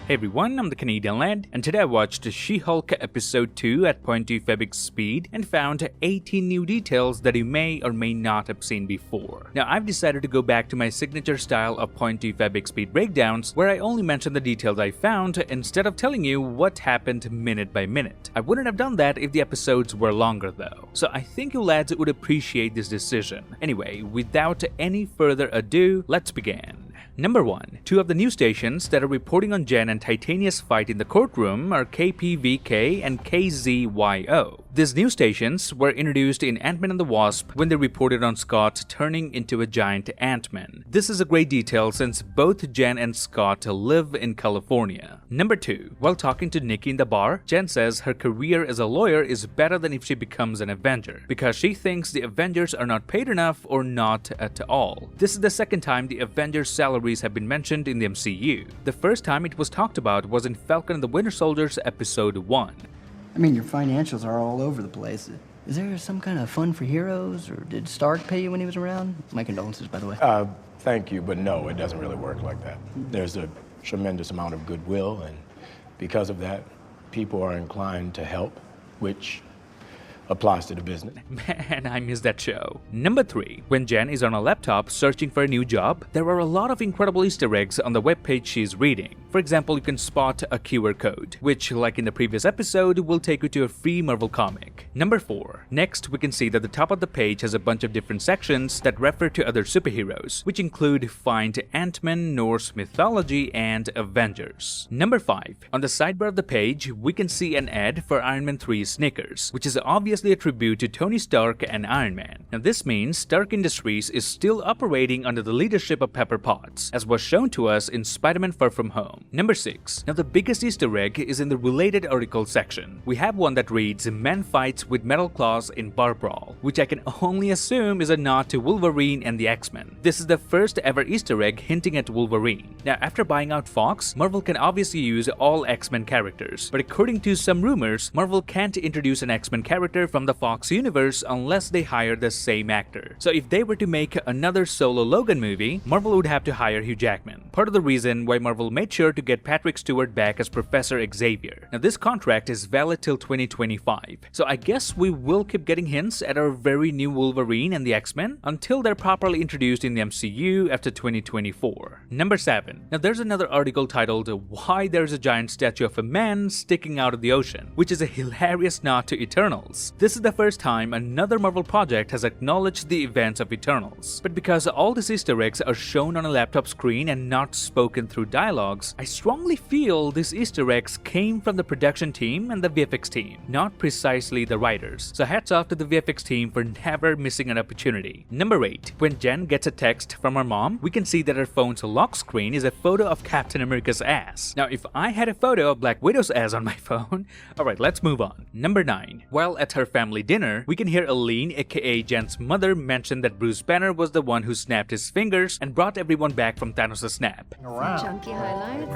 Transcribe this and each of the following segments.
Hey everyone, I'm the Canadian Lad, and today I watched She-Hulk episode 2 at 0.2 Febic speed and found 18 new details that you may or may not have seen before. Now I've decided to go back to my signature style of 0.2 Febic speed breakdowns where I only mention the details I found instead of telling you what happened minute by minute. I wouldn't have done that if the episodes were longer though, so I think you lads would appreciate this decision. Anyway, without any further ado, let's begin. Number 1. Two of the news stations that are reporting on Jen and Titania's fight in the courtroom are KPVK and KZYO. These news stations were introduced in Ant-Man and the Wasp when they reported on Scott turning into a giant Ant-Man. This is a great detail since both Jen and Scott live in California. Number 2. While talking to Nikki in the bar, Jen says her career as a lawyer is better than if she becomes an Avenger, because she thinks the Avengers are not paid enough or not at all. This is the second time the Avengers' salaries have been mentioned in the MCU. The first time it was talked about was in Falcon and the Winter Soldier's episode 1. I mean, your financials are all over the place. Is there some kind of fund for heroes, or did Stark pay you when he was around? My condolences, by the way. Thank you, but no, it doesn't really work like that. There's a tremendous amount of goodwill, and because of that, people are inclined to help, which applies to the business. Man, I miss that show. Number 3. When Jen is on a laptop searching for a new job, there are a lot of incredible Easter eggs on the webpage she's reading. For example, you can spot a keyword code, which, like in the previous episode, will take you to a free Marvel comic. Number 4. Next, we can see that the top of the page has a bunch of different sections that refer to other superheroes, which include Find Ant-Man, Norse Mythology, and Avengers. Number 5. On the sidebar of the page, we can see an ad for Iron Man 3's Snickers, which is obviously a tribute to Tony Stark and Iron Man. Now this means Stark Industries is still operating under the leadership of Pepper Potts, as was shown to us in Spider-Man Far From Home. Number 6. Now the biggest Easter egg is in the related articles section. We have one that reads, "Man fights with metal claws in bar brawl," which I can only assume is a nod to Wolverine and the X-Men. This is the first ever Easter egg hinting at Wolverine. Now after buying out Fox, Marvel can obviously use all X-Men characters, but according to some rumors, Marvel can't introduce an X-Men character from the Fox universe unless they hire the same actor. So if they were to make another solo Logan movie, Marvel would have to hire Hugh Jackman. Part of the reason why Marvel made sure to get Patrick Stewart back as Professor Xavier. Now this contract is valid till 2025, so I guess we will keep getting hints at our very new Wolverine and the X-Men until they're properly introduced in the MCU after 2024. Number 7. Now there's another article titled "Why There's a Giant Statue of a Man Sticking Out of the Ocean," which is a hilarious nod to Eternals. This is the first time another Marvel project has acknowledged the events of Eternals. But because all these Easter eggs are shown on a laptop screen and not spoken through dialogues, I strongly feel these Easter eggs came from the production team and the VFX team, not precisely the writers. So hats off to the VFX team for never missing an opportunity. Number 8. When Jen gets a text from her mom, we can see that her phone's lock screen is a photo of Captain America's ass. Now if I had a photo of Black Widow's ass on my phone, alright, let's move on. Number 9. While at her family dinner, we can hear Aline, aka Jen's mother, mention that Bruce Banner was the one who snapped his fingers and brought everyone back from Thanos' snap. Chunky highlights.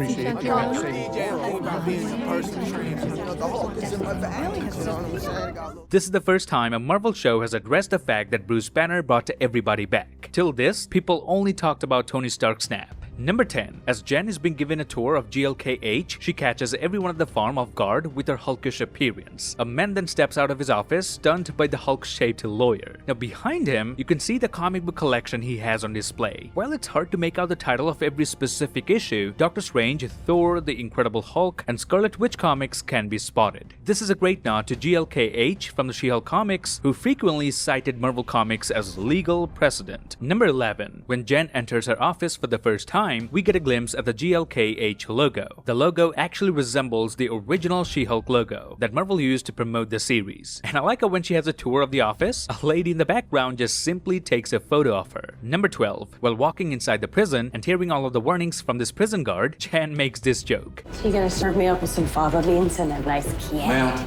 This is the first time a Marvel show has addressed the fact that Bruce Banner brought everybody back. Till this, people only talked about Tony Stark's snap. Number 10. As Jen is being given a tour of GLKH, she catches everyone at the farm off guard with her hulkish appearance. A man then steps out of his office, stunned by the Hulk-shaped lawyer. Now behind him, you can see the comic book collection he has on display. While it's hard to make out the title of every specific issue, Doctor Strange, Thor, The Incredible Hulk, and Scarlet Witch comics can be spotted. This is a great nod to GLKH from the She-Hulk comics, who frequently cited Marvel Comics as legal precedent. Number 11. When Jen enters her office for the first time, we get a glimpse of the GLKH logo. The logo actually resembles the original She-Hulk logo that Marvel used to promote the series. And I like how when she has a tour of the office, a lady in the background just simply takes a photo of her. Number 12. While walking inside the prison and hearing all of the warnings from this prison guard, Jen makes this joke. So you're gonna serve me up with some fava beans and a nice kiel? Ma'am,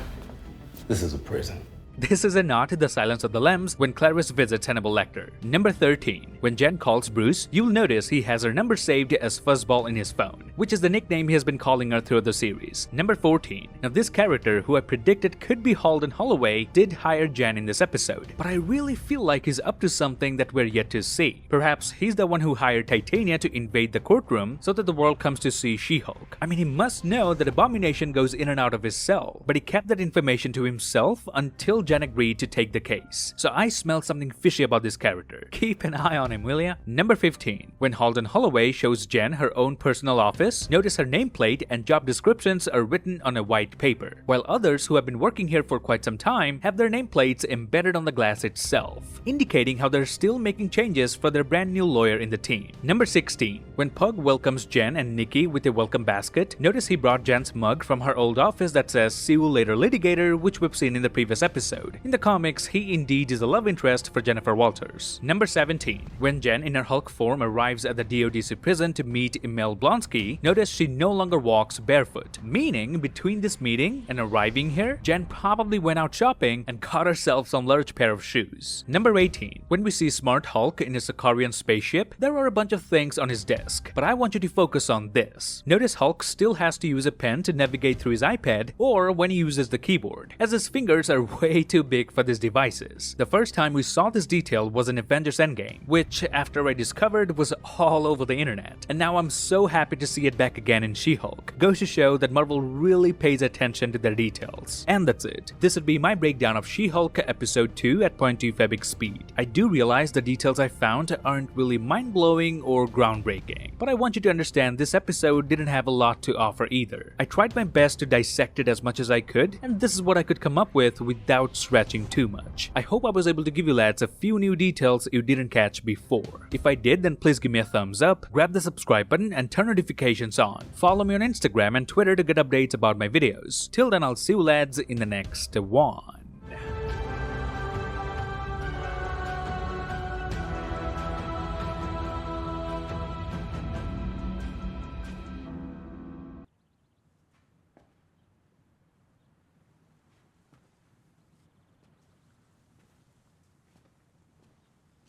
this is a prison. This is a nod to the Silence of the Lambs when Clarice visits Hannibal Lecter. Number 13. When Jen calls Bruce, you'll notice he has her number saved as Fuzzball in his phone, which is the nickname he has been calling her throughout the series. Number 14. Now this character, who I predicted could be Holden Holloway, did hire Jen in this episode, but I really feel like he's up to something that we're yet to see. Perhaps he's the one who hired Titania to invade the courtroom so that the world comes to see She-Hulk. I mean, he must know that Abomination goes in and out of his cell, but he kept that information to himself until Jen agreed to take the case. So I smell something fishy about this character. Keep an eye on him, will ya? Number 15. When Holden Holloway shows Jen her own personal office, notice her nameplate and job descriptions are written on a white paper, while others who have been working here for quite some time have their nameplates embedded on the glass itself, indicating how they're still making changes for their brand new lawyer in the team. Number 16. When Pug welcomes Jen and Nikki with a welcome basket, notice he brought Jen's mug from her old office that says "See you later, litigator," which we've seen in the previous episode. In the comics, he indeed is a love interest for Jennifer Walters. Number 17. When Jen in her Hulk form arrives at the DODC prison to meet Emil Blonsky, notice she no longer walks barefoot, meaning between this meeting and arriving here, Jen probably went out shopping and got herself some large pair of shoes. Number 18. When we see Smart Hulk in his Sicarian spaceship, there are a bunch of things on his desk, but I want you to focus on this. Notice Hulk still has to use a pen to navigate through his iPad or when he uses the keyboard, as his fingers are way too big for these devices. The first time we saw this detail was in Avengers Endgame, which after I discovered was all over the internet, and now I'm so happy to see it back again in She-Hulk. Goes to show that Marvel really pays attention to their details. And that's it. This would be my breakdown of She-Hulk episode 2 at 0.2 Febic speed. I do realize the details I found aren't really mind-blowing or groundbreaking, but I want you to understand this episode didn't have a lot to offer either. I tried my best to dissect it as much as I could, and this is what I could come up with without stretching too much. I hope I was able to give you lads a few new details you didn't catch before. If I did, then please give me a thumbs up, grab the subscribe button and turn notifications on. Follow me on Instagram and Twitter to get updates about my videos. Till then, I'll see you lads in the next one.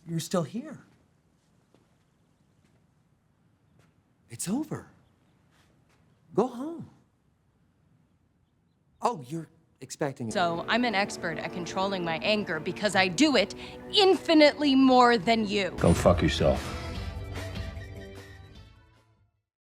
You're still here. It's over. Go home. Oh, you're expecting... So I'm an expert at controlling my anger because I do it infinitely more than you. Go fuck yourself.